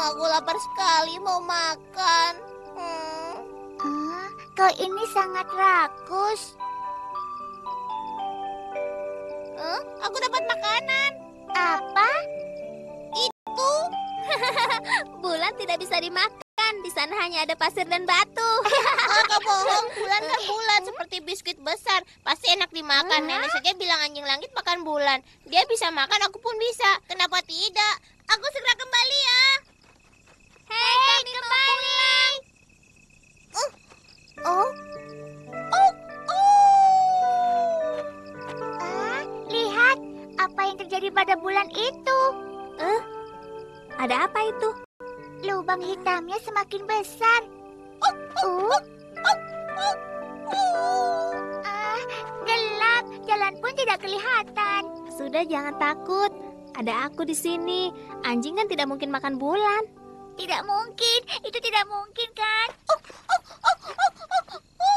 Aku lapar sekali mau makan. Kau ini sangat rakus. Aku dapat makanan. Apa? Itu. Bulan tidak bisa dimakan. Di sana hanya ada pasir dan batu. Kau bohong, bulan kan bulan seperti biskuit besar. Pasti enak dimakan. Nenek saja bilang anjing langit makan bulan. Dia bisa makan, aku pun bisa. Kenapa tidak? Aku segera kembali ya. Hei, kembali. Lihat apa yang terjadi pada bulan itu. Ada apa itu? Lubang hitamnya semakin besar. Gelap, jalan pun tidak kelihatan. Sudah, jangan takut. Ada aku di sini. Anjing kan tidak mungkin makan bulan. Tidak mungkin, itu tidak mungkin kan?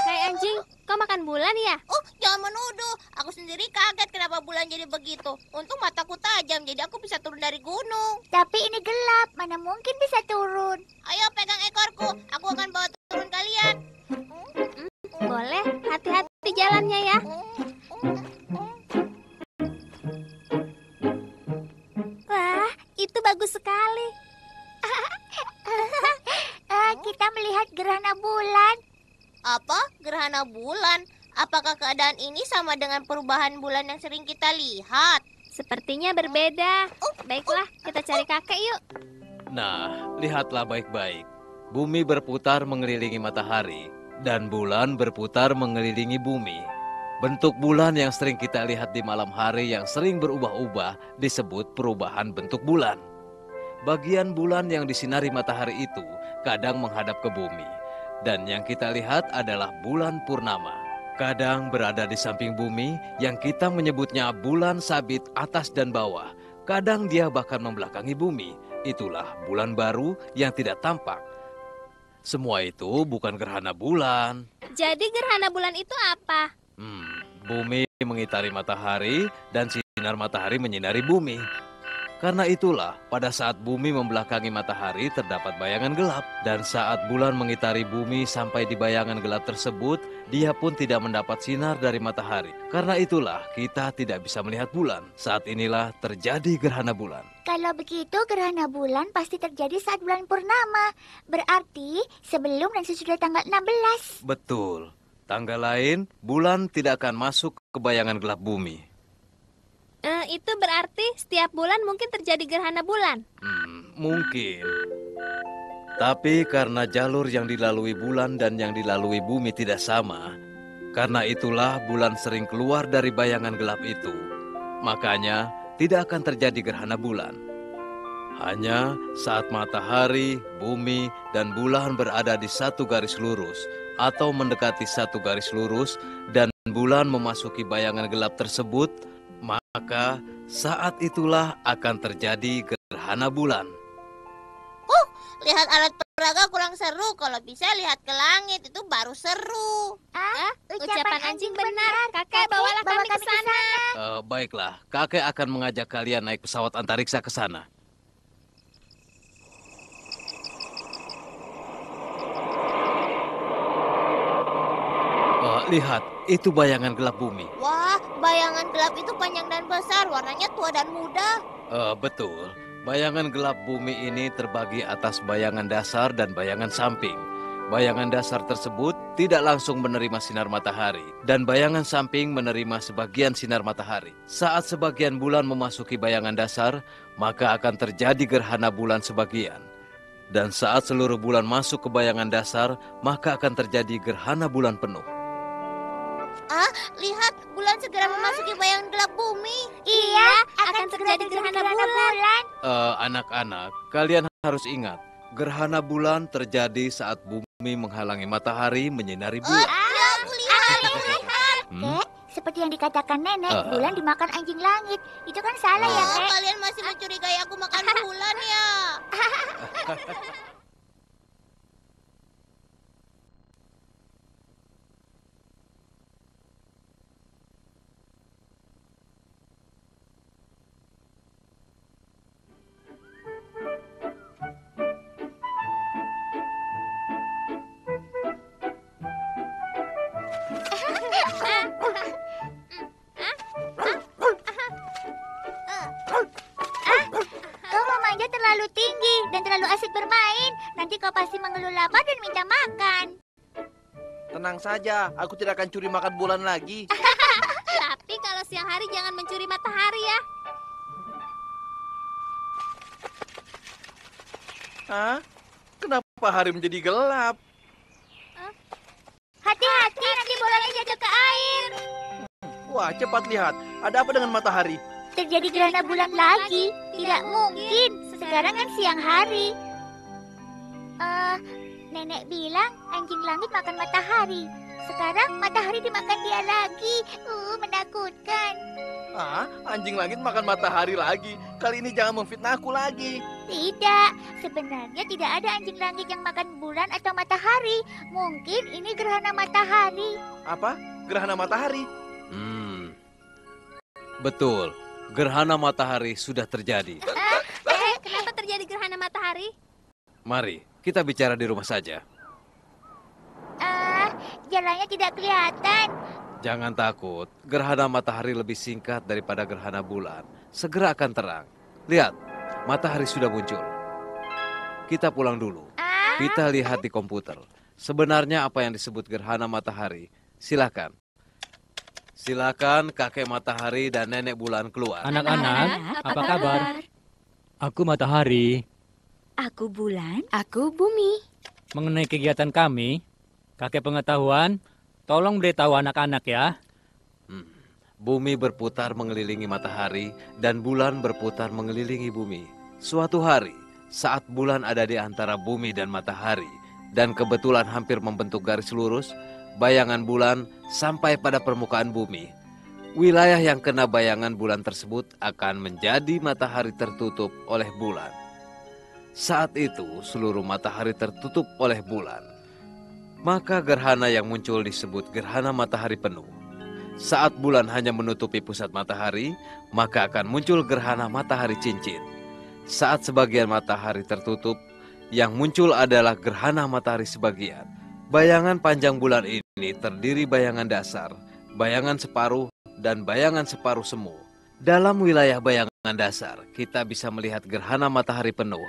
Hai anjing, kau makan bulan ya? Jangan menuduh. Aku sendiri kaget kenapa bulan jadi begitu. Untung mataku tajam, jadi aku bisa turun dari gunung. Tapi ini gelap, mana mungkin bisa turun. Ayo pegang ekorku, aku akan bawa turun kalian. Boleh, hati-hati jalannya ya. Wah, itu bagus sekali. Kita melihat gerhana bulan. Apa? Gerhana bulan? Apakah keadaan ini sama dengan perubahan bulan yang sering kita lihat? Sepertinya berbeda. Baiklah, kita cari kakek yuk. Nah, lihatlah baik-baik. Bumi berputar mengelilingi matahari, dan bulan berputar mengelilingi bumi. Bentuk bulan yang sering kita lihat di malam hari yang sering berubah-ubah disebut perubahan bentuk bulan. Bagian bulan yang disinari matahari itu kadang menghadap ke bumi, dan yang kita lihat adalah bulan purnama. Kadang berada di samping bumi yang kita menyebutnya bulan sabit atas dan bawah. Kadang dia bahkan membelakangi bumi. Itulah bulan baru yang tidak tampak. Semua itu bukan gerhana bulan. Jadi gerhana bulan itu apa? Bumi mengitari matahari dan sinar matahari menyinari bumi. Karena itulah, pada saat bumi membelakangi matahari terdapat bayangan gelap. Dan saat bulan mengitari bumi sampai di bayangan gelap tersebut, dia pun tidak mendapat sinar dari matahari. Karena itulah, kita tidak bisa melihat bulan. Saat inilah terjadi gerhana bulan. Kalau begitu, gerhana bulan pasti terjadi saat bulan purnama. Berarti sebelum dan sesudah tanggal 16. Betul. Tanggal lain, bulan tidak akan masuk ke bayangan gelap bumi. Itu berarti setiap bulan mungkin terjadi gerhana bulan. Mungkin. Tapi karena jalur yang dilalui bulan dan yang dilalui bumi tidak sama, karena itulah bulan sering keluar dari bayangan gelap itu. Makanya tidak akan terjadi gerhana bulan. Hanya saat matahari, bumi, dan bulan berada di satu garis lurus atau mendekati satu garis lurus dan bulan memasuki bayangan gelap tersebut, maka saat itulah akan terjadi gerhana bulan. Lihat alat peraga kurang seru. Kalau bisa lihat ke langit, itu baru seru. Ucapan anjing benar. Kakek, bawalah kami ke sana. Baiklah, kakek akan mengajak kalian naik pesawat antariksa ke sana. Lihat, itu bayangan gelap bumi. Wah, bayangan gelap itu panjang dan besar, warnanya tua dan muda. Betul, bayangan gelap bumi ini terbagi atas bayangan dasar dan bayangan samping. Bayangan dasar tersebut tidak langsung menerima sinar matahari, dan bayangan samping menerima sebagian sinar matahari. Saat sebagian bulan memasuki bayangan dasar, maka akan terjadi gerhana bulan sebagian. Dan saat seluruh bulan masuk ke bayangan dasar, maka akan terjadi gerhana bulan penuh. Lihat, bulan segera memasuki bayangan gelap bumi. Iya, akan terjadi gerhana bulan. Anak-anak, kalian harus ingat, gerhana bulan terjadi saat bumi menghalangi matahari menyinari bulan. Ya, aku lihat. Kek, seperti yang dikatakan nenek, bulan dimakan anjing langit. Itu kan salah ya, Kek? Kalian masih mencurigai aku makan bulan ya? dan terlalu asik bermain. Nanti kau pasti mengeluh lapar dan minta makan. Tenang saja, aku tidak akan curi makan bulan lagi. Tapi kalau siang hari jangan mencuri matahari ya. Hah? Kenapa hari menjadi gelap? Hati-hati, nanti bolanya jatuh ke air. Wah, cepat lihat. Ada apa dengan matahari? Terjadi gerhana bulan lagi. Tidak mungkin. Sekarang kan siang hari. Nenek bilang anjing langit makan matahari. Sekarang matahari dimakan dia lagi. Menakutkan. Ah, anjing langit makan matahari lagi. Kali ini jangan memfitnah aku lagi. Tidak, sebenarnya tidak ada anjing langit yang makan bulan atau matahari. Mungkin ini gerhana matahari. Apa? Gerhana matahari? Betul, gerhana matahari sudah terjadi. Kenapa terjadi gerhana matahari? Mari, kita bicara di rumah saja. Jalannya tidak kelihatan. Jangan takut, gerhana matahari lebih singkat daripada gerhana bulan. Segera akan terang. Lihat, matahari sudah muncul. Kita pulang dulu. Kita lihat di komputer. Sebenarnya apa yang disebut gerhana matahari? Silakan. Silakan kakek matahari dan nenek bulan keluar. Anak-anak, apa kabar? Aku matahari. Aku bulan, aku bumi. Mengenai kegiatan kami, kakek pengetahuan, tolong beritahu anak-anak ya. Bumi berputar mengelilingi matahari dan bulan berputar mengelilingi bumi. Suatu hari, saat bulan ada di antara bumi dan matahari dan kebetulan hampir membentuk garis lurus, bayangan bulan sampai pada permukaan bumi. Wilayah yang kena bayangan bulan tersebut akan menjadi matahari tertutup oleh bulan. Saat itu, seluruh matahari tertutup oleh bulan. Maka gerhana yang muncul disebut gerhana matahari penuh. Saat bulan hanya menutupi pusat matahari, maka akan muncul gerhana matahari cincin. Saat sebagian matahari tertutup, yang muncul adalah gerhana matahari sebagian. Bayangan panjang bulan ini terdiri bayangan dasar, bayangan separuh, dan bayangan separuh semu. Dalam wilayah bayangan dasar, kita bisa melihat gerhana matahari penuh.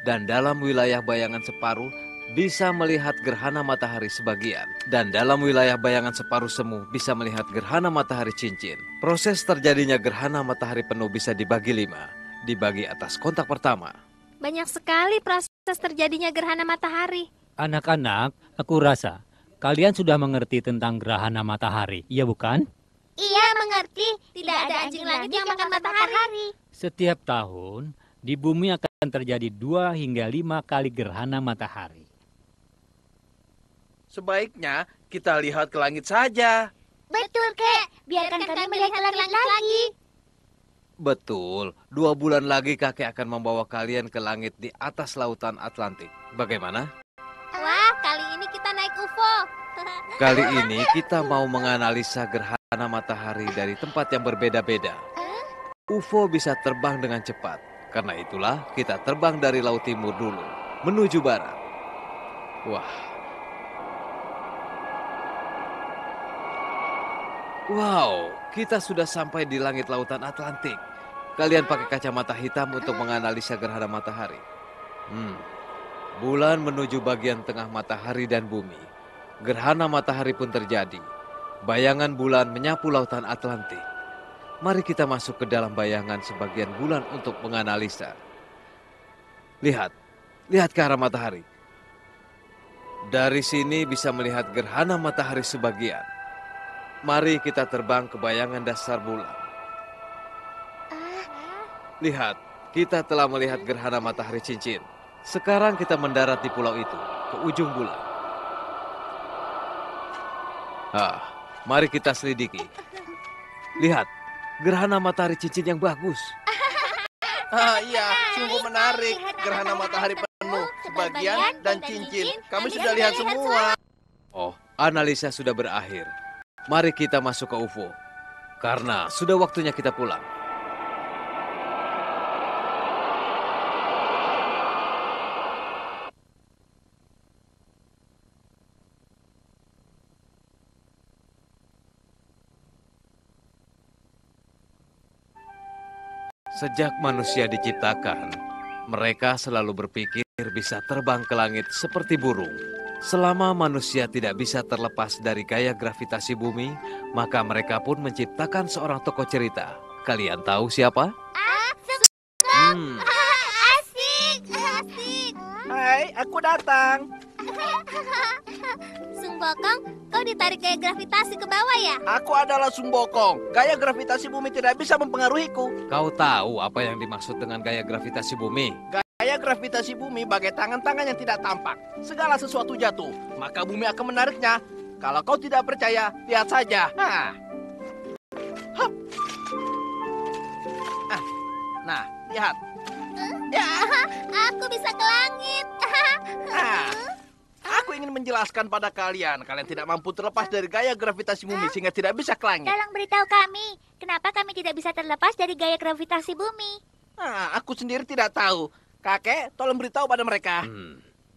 Dan dalam wilayah bayangan separuh, bisa melihat gerhana matahari sebagian. Dan dalam wilayah bayangan separuh semu, bisa melihat gerhana matahari cincin. Proses terjadinya gerhana matahari penuh bisa dibagi 5. Dibagi atas kontak pertama. Banyak sekali proses terjadinya gerhana matahari. Anak-anak, aku rasa kalian sudah mengerti tentang gerhana matahari, iya bukan? Iya, mengerti. Tidak ada anjing langit yang makan matahari. Setiap tahun, di bumi akan terjadi 2 hingga 5 kali gerhana matahari. Sebaiknya kita lihat ke langit saja. Betul, Kek. Biarkan kami melihat ke langit lagi. Betul, 2 bulan lagi kakek akan membawa kalian ke langit di atas lautan Atlantik. Bagaimana? Wah, kali ini kita naik UFO. Kali ini kita mau menganalisa gerhana matahari dari tempat yang berbeda-beda. UFO bisa terbang dengan cepat. Karena itulah kita terbang dari laut timur dulu, menuju barat. Wah. Wow, kita sudah sampai di langit lautan Atlantik. Kalian pakai kacamata hitam untuk menganalisa gerhana matahari. Bulan menuju bagian tengah matahari dan bumi. Gerhana matahari pun terjadi. Bayangan bulan menyapu lautan Atlantik. Mari kita masuk ke dalam bayangan sebagian bulan untuk menganalisa. Lihat ke arah matahari. Dari sini bisa melihat gerhana matahari sebagian. Mari kita terbang ke bayangan dasar bulan. Lihat, kita telah melihat gerhana matahari cincin. Sekarang kita mendarat di pulau itu, ke ujung bulan. Mari kita selidiki. Lihat, gerhana matahari cincin yang bagus. Iya, sungguh menarik. Gerhana matahari penuh, sebagian dan cincin. Kami sudah lihat semua. Oh, analisa sudah berakhir. Mari kita masuk ke UFO. Karena sudah waktunya kita pulang. Sejak manusia diciptakan, Mereka selalu berpikir bisa terbang ke langit seperti burung. Selama manusia tidak bisa terlepas dari gaya gravitasi bumi, maka mereka pun menciptakan seorang tokoh cerita. Kalian tahu siapa? Hmm, Asik, asik. Hai, aku datang. Sung Bokong, kau ditarik gaya gravitasi ke bawah ya? Aku adalah Sung Bokong. Gaya gravitasi bumi tidak bisa mempengaruhiku. kau tahu apa yang dimaksud dengan gaya gravitasi bumi? Gaya gravitasi bumi bagai tangan-tangan yang tidak tampak. Segala sesuatu jatuh, maka bumi akan menariknya. Kalau kau tidak percaya, lihat saja. Hup. Nah, lihat. Ya. Aku bisa ke langit. Aku ingin menjelaskan pada kalian. Kalian tidak mampu terlepas dari gaya gravitasi bumi sehingga tidak bisa ke langit. Tolong beritahu kami, kenapa kami tidak bisa terlepas dari gaya gravitasi bumi? Aku sendiri tidak tahu. Kakek, tolong beritahu pada mereka.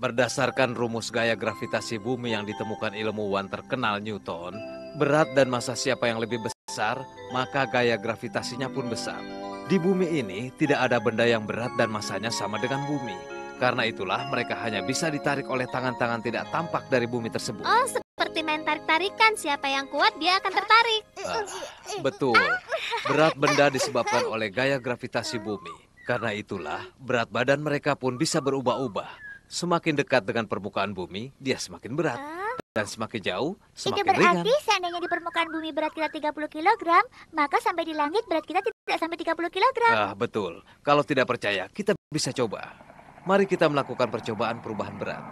Berdasarkan rumus gaya gravitasi bumi yang ditemukan ilmuwan terkenal Newton, berat dan massa siapa yang lebih besar, maka gaya gravitasinya pun besar. Di bumi ini tidak ada benda yang berat dan massanya sama dengan bumi. Karena itulah mereka hanya bisa ditarik oleh tangan-tangan tidak tampak dari bumi tersebut. Oh, seperti main tarik-tarikan. Siapa yang kuat, dia akan tertarik. Betul, berat benda disebabkan oleh gaya gravitasi bumi. Karena itulah berat badan mereka pun bisa berubah-ubah. Semakin dekat dengan permukaan bumi, dia semakin berat. Dan semakin jauh, Itu semakin ringan. berarti seandainya di permukaan bumi berat kita 30 kg, maka sampai di langit berat kita tidak sampai 30 kg. Betul. Kalau tidak percaya, kita bisa coba. Mari kita melakukan percobaan perubahan berat.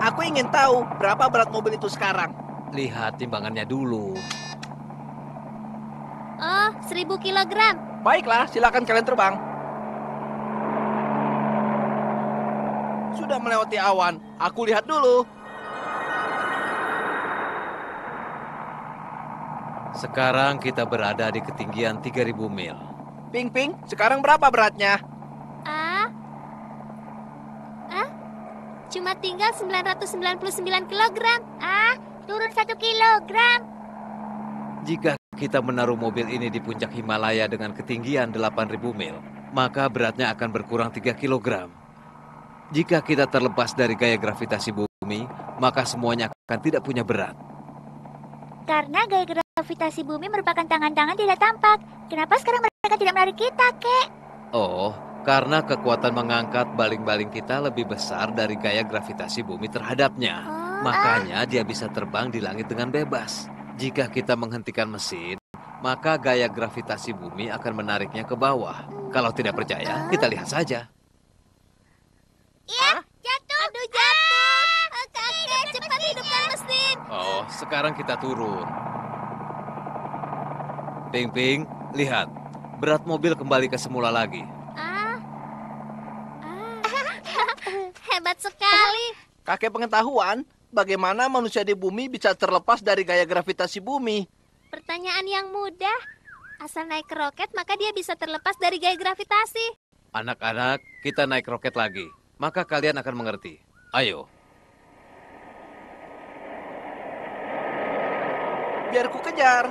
Aku ingin tahu berapa berat mobil itu sekarang. Lihat timbangannya dulu. Oh, 1000 kilogram. Baiklah, silakan kalian terbang. Sudah melewati awan. Aku lihat dulu. Sekarang kita berada di ketinggian 3000 mil. Ping Ping, sekarang berapa beratnya? Cuma tinggal 999 kilogram. Turun 1 kilogram. Jika kita menaruh mobil ini di puncak Himalaya dengan ketinggian 8000 mil, maka beratnya akan berkurang 3 kilogram. Jika kita terlepas dari gaya gravitasi bumi, maka semuanya akan tidak punya berat. Karena gaya gravitasi bumi merupakan tangan-tangan tidak tampak. Kenapa sekarang mereka tidak menarik kita, Kek? Oh, karena kekuatan mengangkat baling-baling kita lebih besar dari gaya gravitasi bumi terhadapnya. Makanya dia bisa terbang di langit dengan bebas. Jika kita menghentikan mesin, maka gaya gravitasi bumi akan menariknya ke bawah. Kalau tidak percaya, kita lihat saja. Jatuh. Aduh, jatuh. Kakek, cepat hidupkan mesin. Oh, sekarang kita turun. Ping Ping, lihat. Berat mobil kembali ke semula lagi. Hebat sekali. Kakek pengetahuan, bagaimana manusia di bumi bisa terlepas dari gaya gravitasi bumi? Pertanyaan yang mudah. Asal naik roket, maka dia bisa terlepas dari gaya gravitasi. Anak-anak, kita naik roket lagi. Maka kalian akan mengerti. Ayo. Biar ku kejar.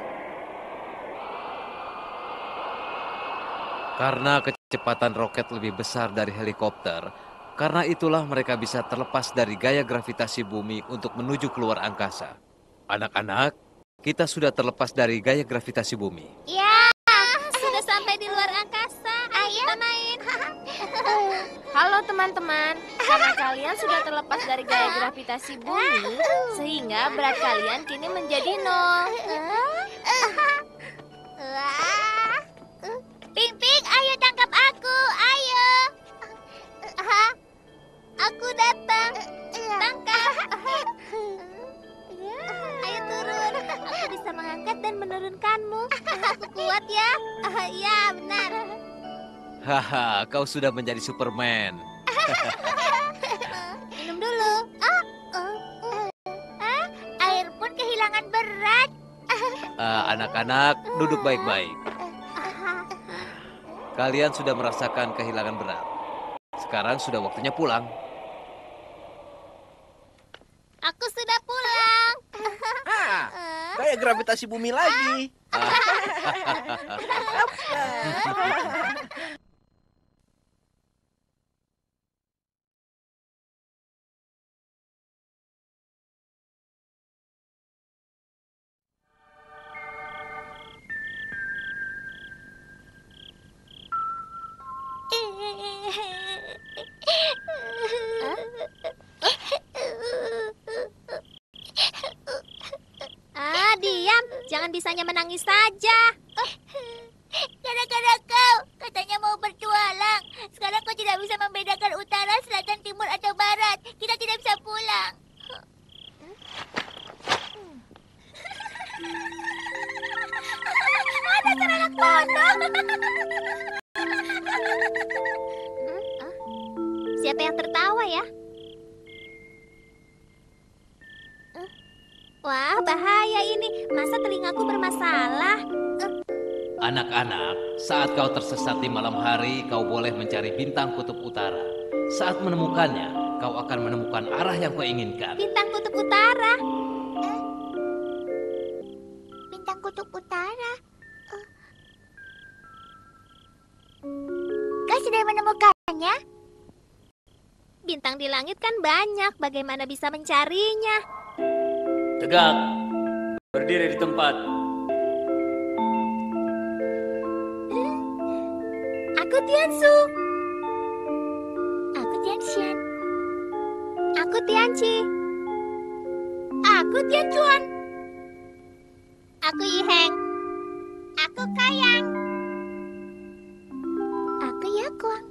Karena kecepatan roket lebih besar dari helikopter, karena itulah mereka bisa terlepas dari gaya gravitasi bumi untuk menuju keluar angkasa. Anak-anak, kita sudah terlepas dari gaya gravitasi bumi. Ya, Sudah sampai di luar angkasa. Ayo kita main. Halo teman-teman, karena kalian sudah terlepas dari gaya gravitasi bumi, sehingga berat kalian kini menjadi 0. Ping Ping, ayo tangkap aku, ayo. Aku datang. Tangkap. Ayo turun. Aku bisa mengangkat dan menurunkanmu. Aku kuat ya. Ya, benar. Haha, kau sudah menjadi Superman. Minum dulu. Air pun kehilangan berat. Anak-anak, duduk baik-baik. Kalian sudah merasakan kehilangan berat. Sekarang sudah waktunya pulang. Aku sudah pulang. Gaya gravitasi bumi lagi. Diam. Jangan bisanya menangis saja. Gara-gara kau, katanya mau bertualang. Sekarang kau tidak bisa membedakan utara, selatan, timur, atau barat. Kita tidak bisa pulang. Ada anak bodoh. Siapa yang tertawa ya? Wah, bahaya ini. Masa telingaku bermasalah? Anak-anak, saat kau tersesat di malam hari, kau boleh mencari bintang kutub utara. Saat menemukannya, kau akan menemukan arah yang kau inginkan. Bintang kutub utara. Bintang kutub utara. Kau sudah menemukannya? Bintang di langit kan banyak. Bagaimana bisa mencarinya? Tegak, berdiri di tempat. Aku Tiansu. Aku Tianxian. Aku Tianci. Aku Tianchuan. Aku Yiheng. Aku Kayang. Aku Yakuang.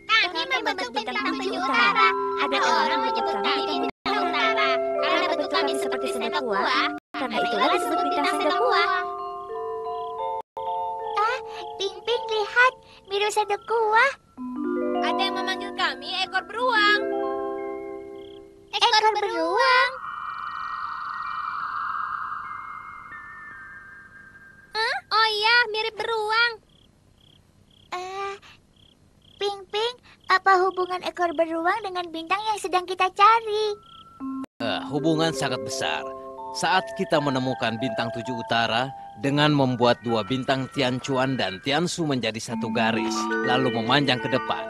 Kami membentuk bintang tujuh utara. Ada orang menyebut kami bintang utara. Karena bentuk kami seperti sendok buah. Karena itulah disebut bintang sendok buah. Ping-ping, lihat. Mirip sendok kuah. Ada yang memanggil kami ekor beruang. Ekor beruang. Oh iya, mirip beruang. Ping-ping, apa hubungan ekor beruang dengan bintang yang sedang kita cari? Hubungan sangat besar. Saat kita menemukan bintang tujuh utara, dengan membuat dua bintang Tianchuan dan Tiansu menjadi satu garis, lalu memanjang ke depan.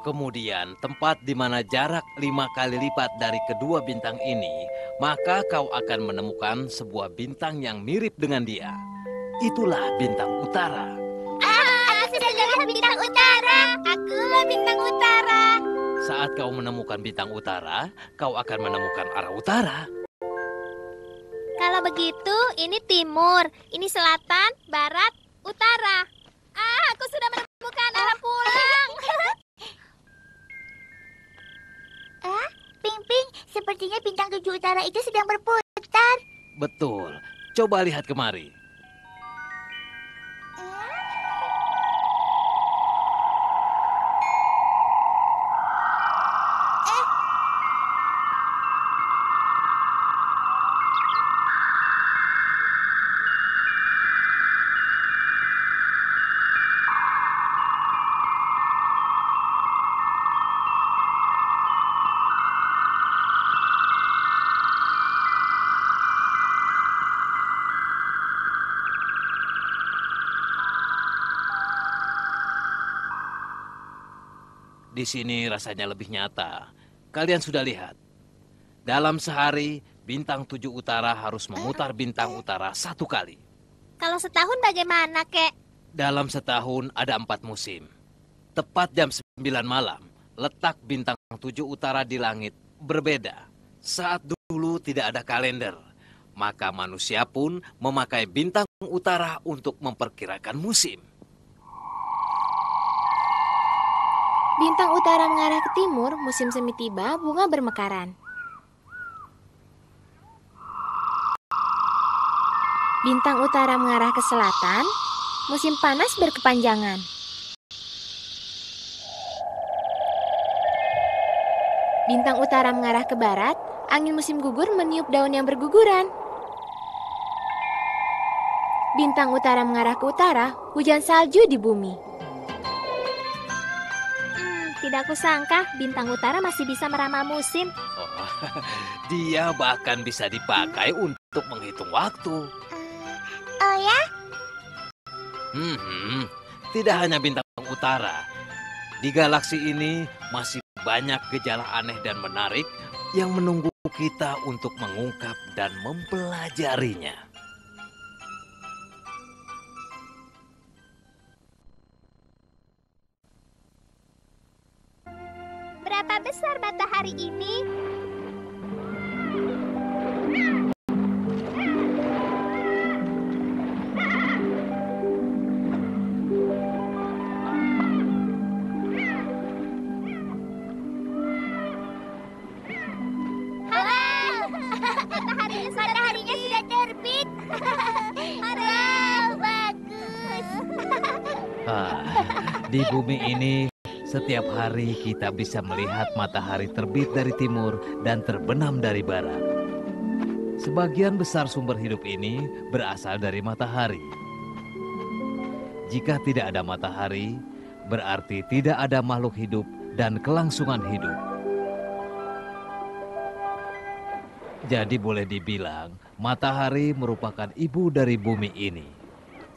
Kemudian, tempat di mana jarak 5 kali lipat dari kedua bintang ini, maka kau akan menemukan sebuah bintang yang mirip dengan dia. Itulah bintang utara. Aku sudah lihat bintang utara. Akulah bintang utara. Saat kau menemukan bintang utara, kau akan menemukan arah utara. Kalau begitu, ini timur, ini selatan, barat, utara. Aku sudah menemukan arah pulang. Ping-ping, sepertinya bintang tujuh utara itu sedang berputar. Betul. Coba lihat kemari. Di sini rasanya lebih nyata. Kalian sudah lihat. Dalam sehari, bintang tujuh utara harus memutar bintang utara 1 kali. Kalau setahun bagaimana, Kek? Dalam setahun ada 4 musim. Tepat jam 9 malam, letak bintang tujuh utara di langit berbeda. Saat dulu tidak ada kalender, maka manusia pun memakai bintang utara untuk memperkirakan musim. Bintang utara mengarah ke timur, musim semi tiba, bunga bermekaran. Bintang utara mengarah ke selatan, musim panas berkepanjangan. Bintang utara mengarah ke barat, angin musim gugur meniup daun yang berguguran. Bintang utara mengarah ke utara, hujan salju di bumi. Tidak kusangka bintang utara masih bisa meramal musim. Oh, dia bahkan bisa dipakai untuk menghitung waktu. Oh ya? Tidak hanya bintang utara. Di galaksi ini masih banyak gejala aneh dan menarik yang menunggu kita untuk mengungkap dan mempelajarinya. Seberapa besar matahari ini? Mataharinya sudah terbit. Wow, bagus. Di bumi ini, setiap hari kita bisa melihat matahari terbit dari timur dan terbenam dari barat. Sebagian besar sumber hidup ini berasal dari matahari. Jika tidak ada matahari, berarti tidak ada makhluk hidup dan kelangsungan hidup. Jadi boleh dibilang, matahari merupakan ibu dari bumi ini.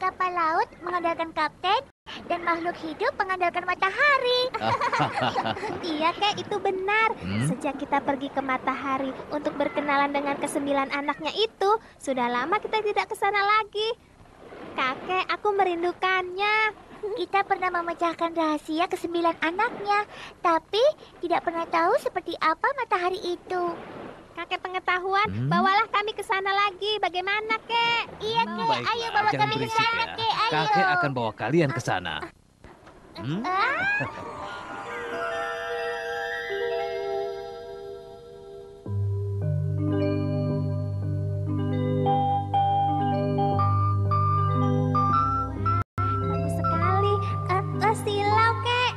Kapal laut mengandalkan kapten dan makhluk hidup mengandalkan matahari. Iya, Kek, itu benar. Sejak kita pergi ke matahari untuk berkenalan dengan ke-9 anaknya itu, sudah lama kita tidak ke sana lagi. Kakek, aku merindukannya. Kita pernah memecahkan rahasia ke-9 anaknya, tapi tidak pernah tahu seperti apa matahari itu. Kakek pengetahuan, bawalah kami ke sana lagi. Bagaimana, Kek? Iya, Kek. Baiklah, Ayo bawa jangan kami ke berisik sana, ya. Kek. Ayo. Kakek akan bawa kalian ke sana. Bagus sekali. Silau, Kek.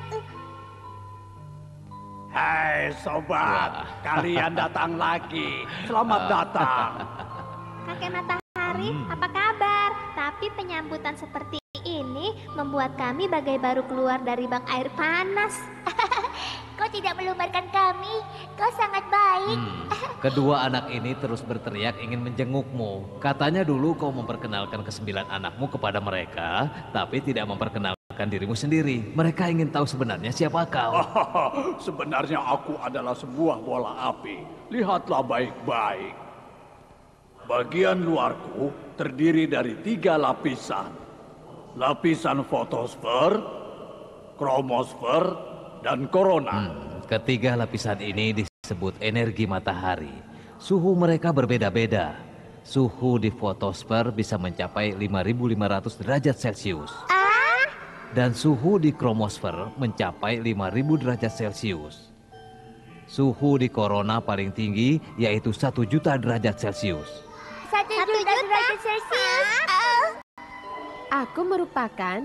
Hai sobat, kalian datang lagi. Selamat datang. Kakek Matahari, apa kabar? Tapi penyambutan seperti ini membuat kami bagai baru keluar dari bak air panas. Kau tidak melumarkan kami. Kau sangat baik. Kedua anak ini terus berteriak ingin menjengukmu. Katanya dulu kau memperkenalkan ke-9 anakmu kepada mereka, tapi tidak memperkenalkan dirimu sendiri. Mereka ingin tahu sebenarnya siapa kau. Sebenarnya aku adalah sebuah bola api. Lihatlah baik-baik. Bagian luarku terdiri dari 3 lapisan. Lapisan fotosfer, kromosfer, dan korona. Ketiga lapisan ini disebut energi matahari. Suhu mereka berbeda-beda. Suhu di fotosfer bisa mencapai 5.500 derajat Celcius. Dan suhu di kromosfer mencapai 5.000 derajat Celcius. Suhu di korona paling tinggi yaitu 1 juta derajat Celcius. 1 juta derajat Celcius. Aku merupakan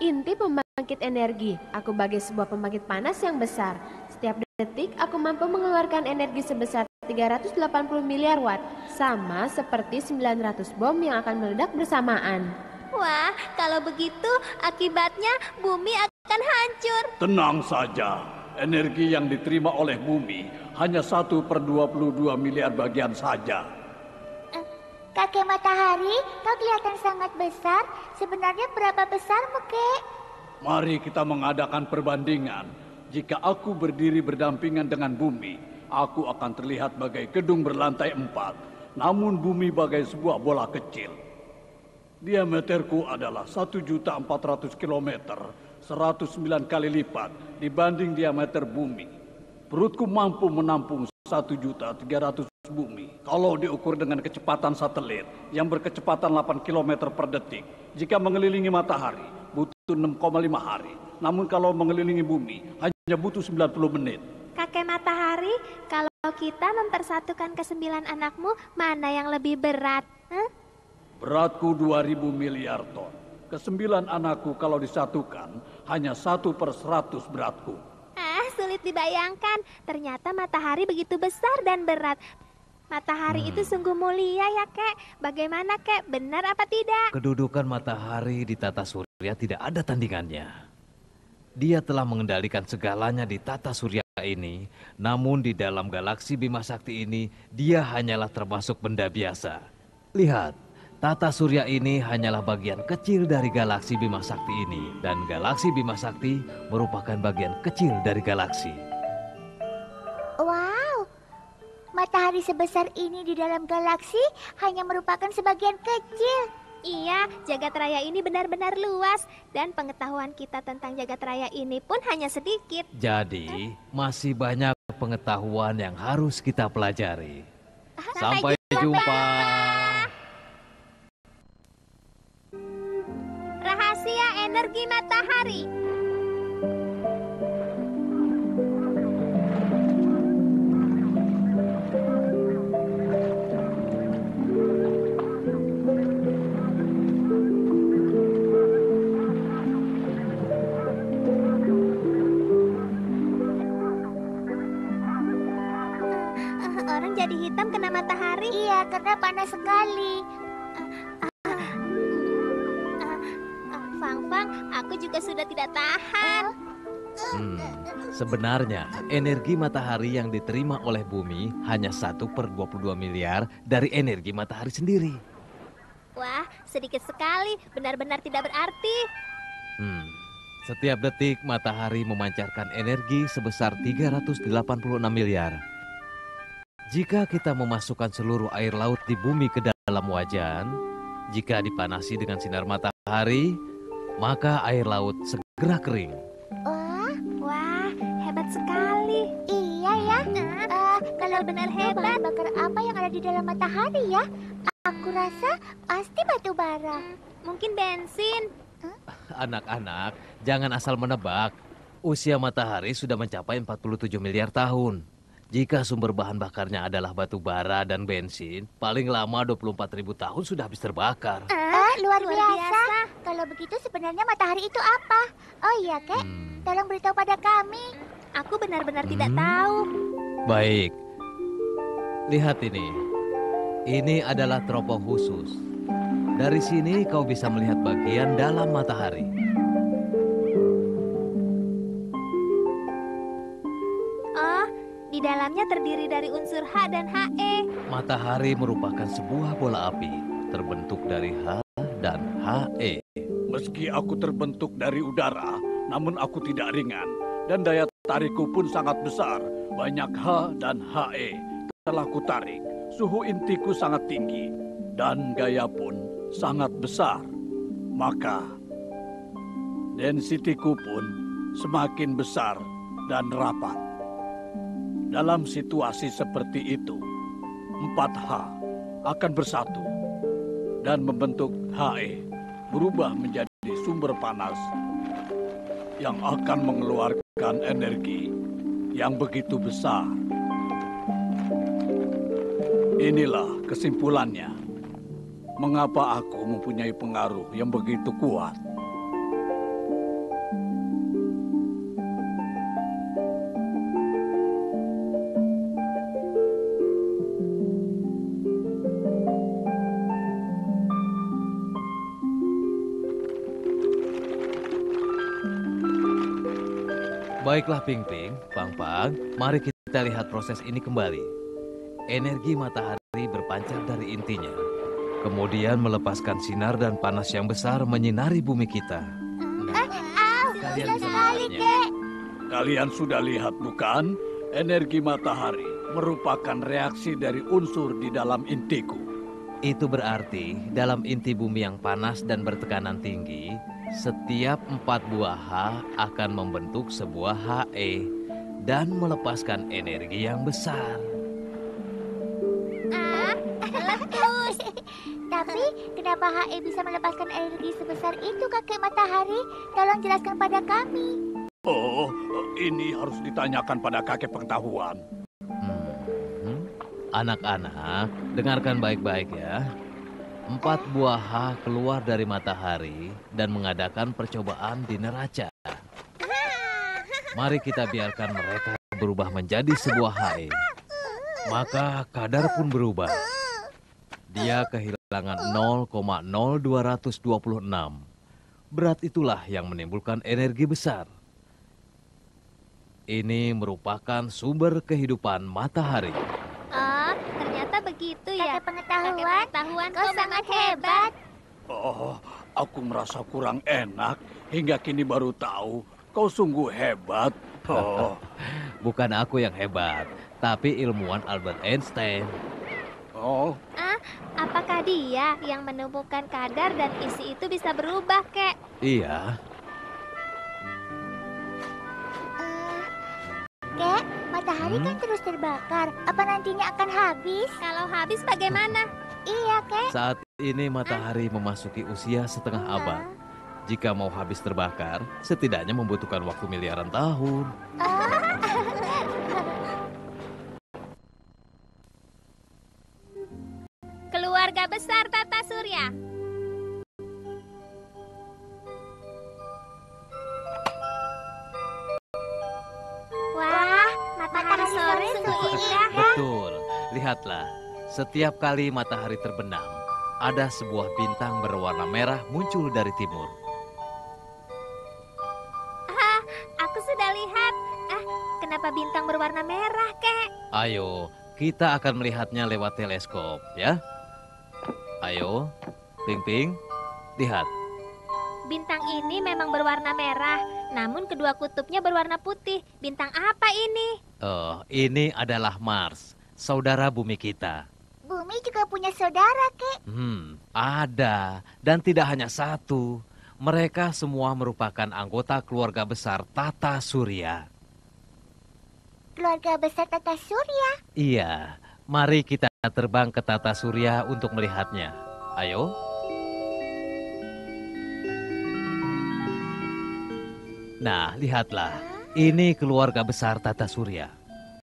inti pembangkit energi. Aku bagai sebuah pembangkit panas yang besar. Setiap detik aku mampu mengeluarkan energi sebesar 380 miliar watt. Sama seperti 900 bom yang akan meledak bersamaan. Wah, kalau begitu akibatnya bumi akan hancur. Tenang saja, energi yang diterima oleh bumi hanya 1/22 miliar bagian saja. Kakek Matahari, kau kelihatan sangat besar. Sebenarnya berapa besarmu, Kek? Mari kita mengadakan perbandingan. Jika aku berdiri berdampingan dengan bumi, aku akan terlihat bagai gedung berlantai 4. Namun bumi bagai sebuah bola kecil. Diameterku adalah 1.400 km, 109 kali lipat dibanding diameter bumi. Perutku mampu menampung 1.300.000 bumi. Kalau diukur dengan kecepatan satelit yang berkecepatan 8 km per detik, jika mengelilingi matahari butuh 6,5 hari. Namun kalau mengelilingi bumi hanya butuh 90 menit. Kakek Matahari, kalau kita mempersatukan ke-9 anakmu, mana yang lebih berat? Beratku 2.000 miliar ton. Ke-9 anakku kalau disatukan hanya 1/100 beratku. Sulit dibayangkan. Ternyata matahari begitu besar dan berat. Matahari itu sungguh mulia ya, Kek. Bagaimana, Kek? Benar apa tidak? Kedudukan matahari di tata surya tidak ada tandingannya. Dia telah mengendalikan segalanya di tata surya ini, namun di dalam galaksi Bima Sakti ini, dia hanyalah termasuk benda biasa. Lihat, tata surya ini hanyalah bagian kecil dari galaksi Bima Sakti ini, dan galaksi Bima Sakti merupakan bagian kecil dari galaksi. Wow, matahari sebesar ini di dalam galaksi hanya merupakan sebagian kecil. Iya, jagat raya ini benar-benar luas dan pengetahuan kita tentang jagat raya ini pun hanya sedikit. Jadi, masih banyak pengetahuan yang harus kita pelajari. Sampai jumpa. Rahasia energi matahari. Orang jadi hitam kena matahari. Iya, karena panas sekali. Fang-Fang, aku juga sudah tidak tahan. Sebenarnya, energi matahari yang diterima oleh bumi hanya 1/22 miliar dari energi matahari sendiri. Wah, sedikit sekali. Benar-benar tidak berarti. Setiap detik matahari memancarkan energi sebesar 386 miliar. Jika kita memasukkan seluruh air laut di bumi ke dalam wajan, jika dipanasi dengan sinar matahari, maka air laut segera kering. Wah, hebat sekali. Iya ya. Kalau benar hebat. Bahan bakar apa yang ada di dalam matahari ya? Aku rasa pasti batu bara. Mungkin bensin. Anak-anak, jangan asal menebak. Usia matahari sudah mencapai 47 miliar tahun. Jika sumber bahan bakarnya adalah batu bara dan bensin, paling lama 24.000 tahun sudah habis terbakar. Luar biasa. Kalau begitu sebenarnya matahari itu apa? Oh iya, Kek. Tolong beritahu pada kami. Aku benar-benar tidak tahu. Baik. Lihat ini. Ini adalah teropong khusus. Dari sini kau bisa melihat bagian dalam matahari. Di dalamnya terdiri dari unsur H dan He. Matahari merupakan sebuah bola api terbentuk dari H dan He. Meski aku terbentuk dari udara, namun aku tidak ringan. Dan daya tarikku pun sangat besar. Banyak H dan He telah kutarik. Suhu intiku sangat tinggi. Dan gaya pun sangat besar. Maka, densitiku pun semakin besar dan rapat. Dalam situasi seperti itu, 4H akan bersatu dan membentuk He, berubah menjadi sumber panas yang akan mengeluarkan energi yang begitu besar. Inilah kesimpulannya, mengapa aku mempunyai pengaruh yang begitu kuat. Baiklah Ping-Ping, Pang-Pang, mari kita lihat proses ini kembali. Energi matahari berpancar dari intinya, kemudian melepaskan sinar dan panas yang besar menyinari bumi kita. Kalian bisa melihatnya. Kalian sudah lihat bukan? Energi matahari merupakan reaksi dari unsur di dalam intiku. Itu berarti dalam inti bumi yang panas dan bertekanan tinggi, setiap 4 buah H akan membentuk sebuah He dan melepaskan energi yang besar. Meletus. Tapi kenapa He bisa melepaskan energi sebesar itu, kakek matahari? Tolong jelaskan pada kami. Oh, ini harus ditanyakan pada kakek pengetahuan. Anak-anak, dengarkan baik-baik ya. 4 buah H keluar dari matahari dan mengadakan percobaan di neraca. Mari kita biarkan mereka berubah menjadi sebuah He. Maka kadar pun berubah. Dia kehilangan 0,0226. Berat itulah yang menimbulkan energi besar. Ini merupakan sumber kehidupan matahari. Oh, ternyata begitu ya. Kakek pengetahuan, Kau sangat hebat. Oh, aku merasa kurang enak hingga kini baru tahu kau sungguh hebat. Oh, Bukan aku yang hebat, tapi ilmuwan Albert Einstein. oh, Apakah Apakah dia yang menumbuhkan kadar dan isi itu bisa berubah, Kek? Iya, Kek, matahari kan terus terbakar. Apa nantinya akan habis? Kalau habis bagaimana? Iya, Kek. saat ini matahari memasuki usia setengah abad. Jika mau habis terbakar, setidaknya membutuhkan waktu miliaran tahun. Keluarga besar Tata Surya. Wah, matahari sore sungguh indah. Betul, lihatlah. Setiap kali matahari terbenam, ada sebuah bintang berwarna merah muncul dari timur. Aku sudah lihat. Kenapa bintang berwarna merah, Kek? Ayo, kita akan melihatnya lewat teleskop, ya. Ayo, Ping Ping, lihat. Bintang ini memang berwarna merah, namun kedua kutubnya berwarna putih. Bintang apa ini? Ini adalah Mars, saudara bumi kita. Bumi juga punya saudara, Kek. Ada, dan tidak hanya satu. Mereka semua merupakan anggota keluarga besar Tata Surya. Keluarga besar Tata Surya. Iya, mari kita terbang ke Tata Surya untuk melihatnya. Ayo. Nah, lihatlah. Ini keluarga besar Tata Surya.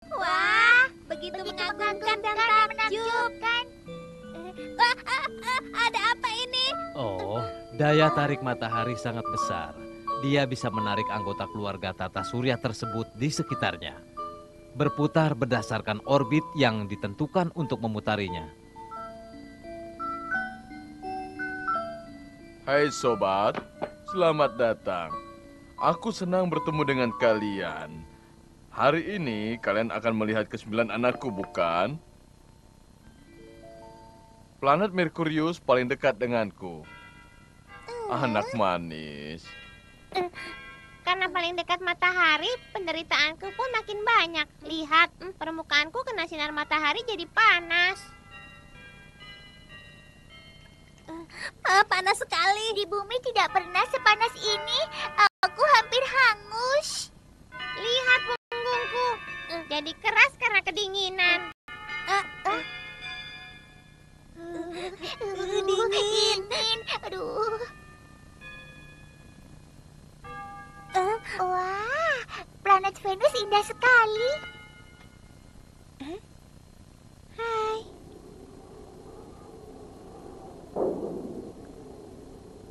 Wah, begitu mengagumkan dan takjub. Ada apa ini? Oh, daya tarik matahari sangat besar. Dia bisa menarik anggota keluarga Tata Surya tersebut di sekitarnya. Berputar berdasarkan orbit yang ditentukan untuk memutarinya. Hai sobat, selamat datang. Aku senang bertemu dengan kalian. Hari ini kalian akan melihat ke-9 anakku, bukan? Planet Merkurius paling dekat denganku. Anak manis. Karena paling dekat matahari, penderitaanku pun makin banyak. Lihat, permukaanku kena sinar matahari jadi panas. Panas sekali. Di bumi tidak pernah sepanas ini. Aku hampir hangus. Lihat punggungku, jadi keras karena kedinginan. Dingin. Aduh. Wah, planet Venus indah sekali. Hai.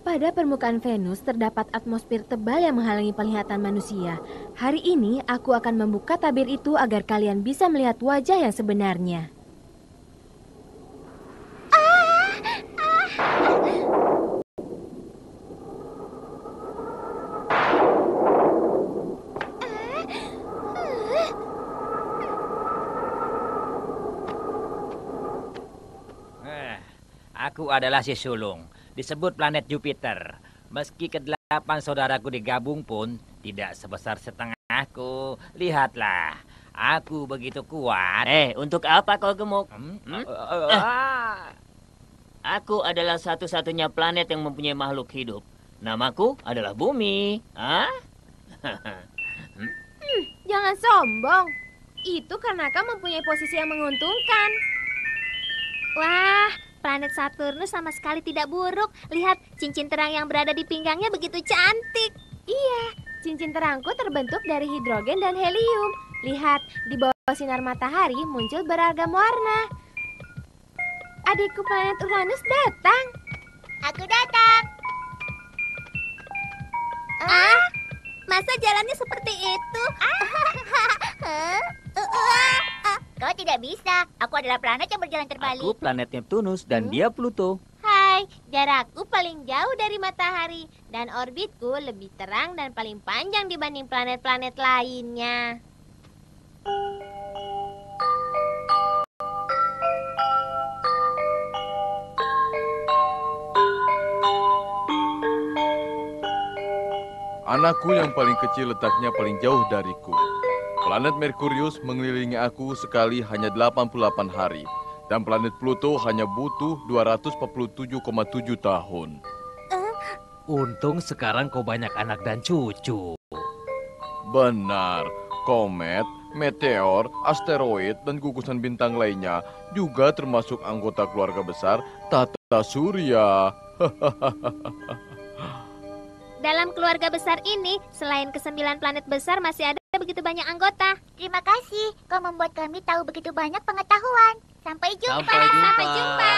Pada permukaan Venus terdapat atmosfer tebal yang menghalangi penglihatan manusia. Hari ini aku akan membuka tabir itu agar kalian bisa melihat wajah yang sebenarnya. Aku adalah si sulung, disebut planet Jupiter. Meski ke-8 saudaraku digabung pun tidak sebesar setengahku. Lihatlah, aku begitu kuat. Untuk apa kau gemuk? Aku adalah satu-satunya planet yang mempunyai makhluk hidup. Namaku adalah Bumi. Jangan sombong. Itu karena kau mempunyai posisi yang menguntungkan. Wah, planet Saturnus sama sekali tidak buruk. Lihat, cincin terang yang berada di pinggangnya begitu cantik. Iya, cincin terangku terbentuk dari hidrogen dan helium. Lihat, di bawah sinar matahari muncul beragam warna. Adikku planet Uranus datang. Aku datang. Masa jalannya seperti itu? Kau tidak bisa. Aku adalah planet yang berjalan terbalik. Aku planet Neptunus dan dia Pluto. Hai, jarakku paling jauh dari matahari dan orbitku lebih terang dan paling panjang dibanding planet-planet lainnya. Anakku yang paling kecil letaknya paling jauh dariku. Planet Merkurius mengelilingi aku sekali hanya 88 hari. Dan planet Pluto hanya butuh 247,7 tahun. Untung sekarang kau banyak anak dan cucu. Benar, komet, meteor, asteroid, dan gugusan bintang lainnya juga termasuk anggota keluarga besar Tata Surya. Dalam keluarga besar ini, selain ke-9 planet besar masih ada begitu banyak anggota. Terima kasih, kau membuat kami tahu begitu banyak pengetahuan. Sampai jumpa. Sampai jumpa.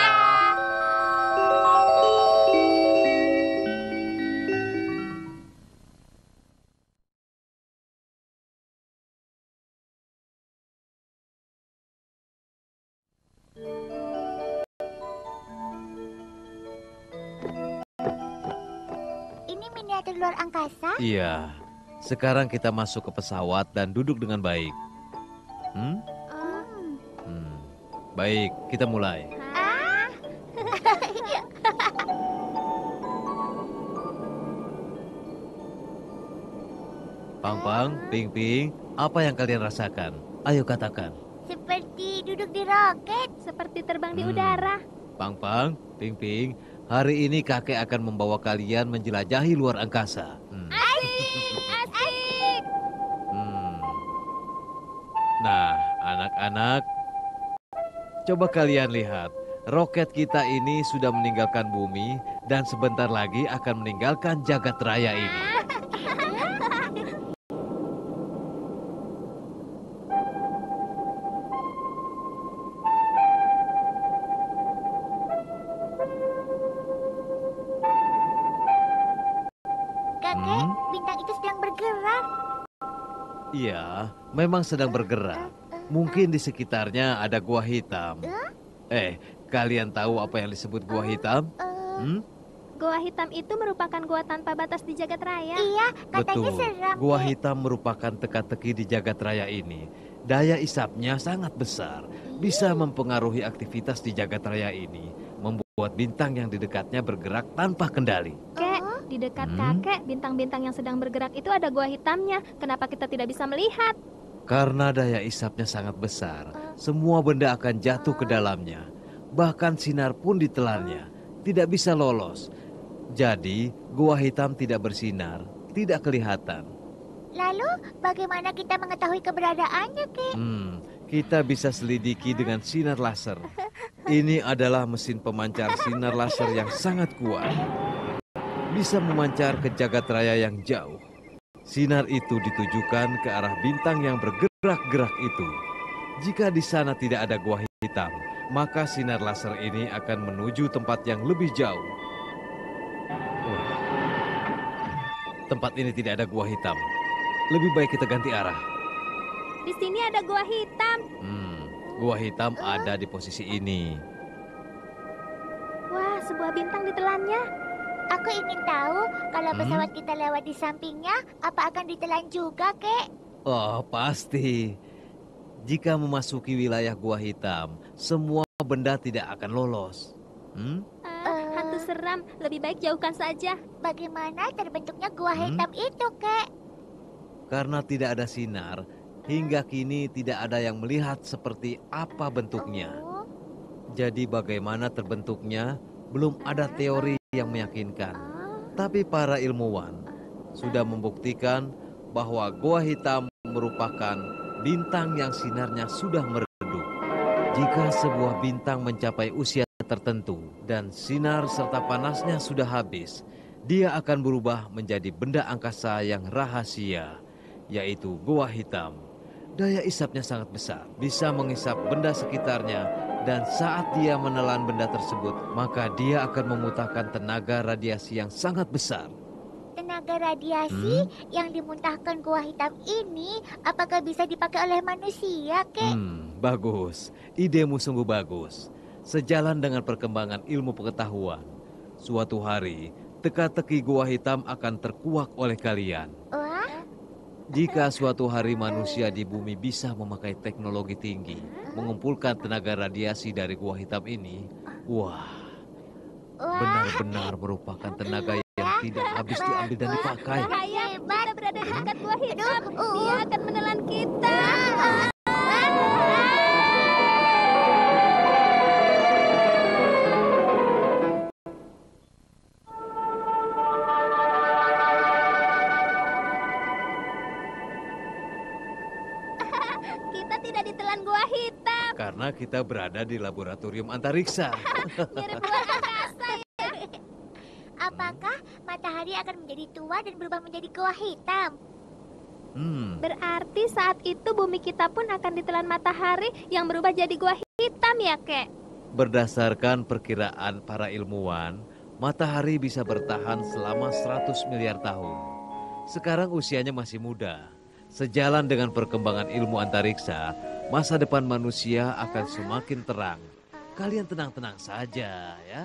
Ini miniatur luar angkasa? Iya. Sekarang kita masuk ke pesawat dan duduk dengan baik. Baik, kita mulai. Pang-pang, Ping-ping, apa yang kalian rasakan? Ayo katakan. Seperti duduk di roket. Seperti terbang di udara. Pang-pang, Ping-ping, hari ini kakek akan membawa kalian menjelajahi luar angkasa. Asik. Nah, anak-anak, coba kalian lihat. Roket kita ini sudah meninggalkan bumi dan sebentar lagi akan meninggalkan jagat raya ini. Kakek, bintang itu sedang bergerak. Iya, memang sedang bergerak. Mungkin di sekitarnya ada gua hitam. Kalian tahu apa yang disebut gua hitam? Gua hitam itu merupakan gua tanpa batas di jagat raya. Iya, katanya Betul. seram. Gua hitam merupakan teka-teki di jagat raya ini. Daya isapnya sangat besar, bisa mempengaruhi aktivitas di jagat raya ini, membuat bintang yang di dekatnya bergerak tanpa kendali. Kek, di dekat kakek, bintang-bintang yang sedang bergerak itu ada gua hitamnya. Kenapa kita tidak bisa melihat? Karena daya isapnya sangat besar, semua benda akan jatuh ke dalamnya. Bahkan sinar pun ditelannya, tidak bisa lolos. Jadi, gua hitam tidak bersinar, tidak kelihatan. Lalu, bagaimana kita mengetahui keberadaannya, Kek? Kita bisa selidiki dengan sinar laser. Ini adalah mesin pemancar sinar laser yang sangat kuat. Bisa memancar ke jagat raya yang jauh. Sinar itu ditujukan ke arah bintang yang bergerak-gerak itu. Jika di sana tidak ada gua hitam, maka sinar laser ini akan menuju tempat yang lebih jauh. Tempat ini tidak ada gua hitam. Lebih baik kita ganti arah. Di sini ada gua hitam. Gua hitam ada di posisi ini. Wah, sebuah bintang ditelannya. Aku ingin tahu kalau pesawat kita lewat di sampingnya, apa akan ditelan juga, Kek? Oh, pasti. Jika memasuki wilayah gua hitam, semua benda tidak akan lolos. Hantu seram, lebih baik jauhkan saja. Bagaimana terbentuknya gua hitam itu, Kek? Karena tidak ada sinar, hingga kini tidak ada yang melihat seperti apa bentuknya. Jadi bagaimana terbentuknya, belum ada teori yang meyakinkan. Tapi para ilmuwan sudah membuktikan bahwa gua hitam merupakan bintang yang sinarnya sudah meredup. Jika sebuah bintang mencapai usia tertentu dan sinar serta panasnya sudah habis, dia akan berubah menjadi benda angkasa yang rahasia, yaitu gua hitam. Daya isapnya sangat besar, bisa mengisap benda sekitarnya, dan saat dia menelan benda tersebut, maka dia akan memuntahkan tenaga radiasi yang sangat besar. Tenaga radiasi yang dimuntahkan gua hitam ini, apakah bisa dipakai oleh manusia, Kek? Bagus, idemu sungguh bagus. Sejalan dengan perkembangan ilmu pengetahuan, suatu hari teka-teki gua hitam akan terkuak oleh kalian. Jika suatu hari manusia di bumi bisa memakai teknologi tinggi, mengumpulkan tenaga radiasi dari gua hitam ini, benar-benar merupakan tenaga yang tidak habis diambil dan dipakai. Bahaya, kita berada di dekat gua hitam. Dia akan menelan kita. karena kita berada di laboratorium antariksa. Mirip luar angkasa ya. Apakah matahari akan menjadi tua dan berubah menjadi gua hitam? Berarti saat itu bumi kita pun akan ditelan matahari yang berubah jadi gua hitam ya, Kek? Berdasarkan perkiraan para ilmuwan, matahari bisa bertahan selama 100 miliar tahun. Sekarang usianya masih muda. Sejalan dengan perkembangan ilmu antariksa, masa depan manusia akan semakin terang. Kalian tenang-tenang saja ya.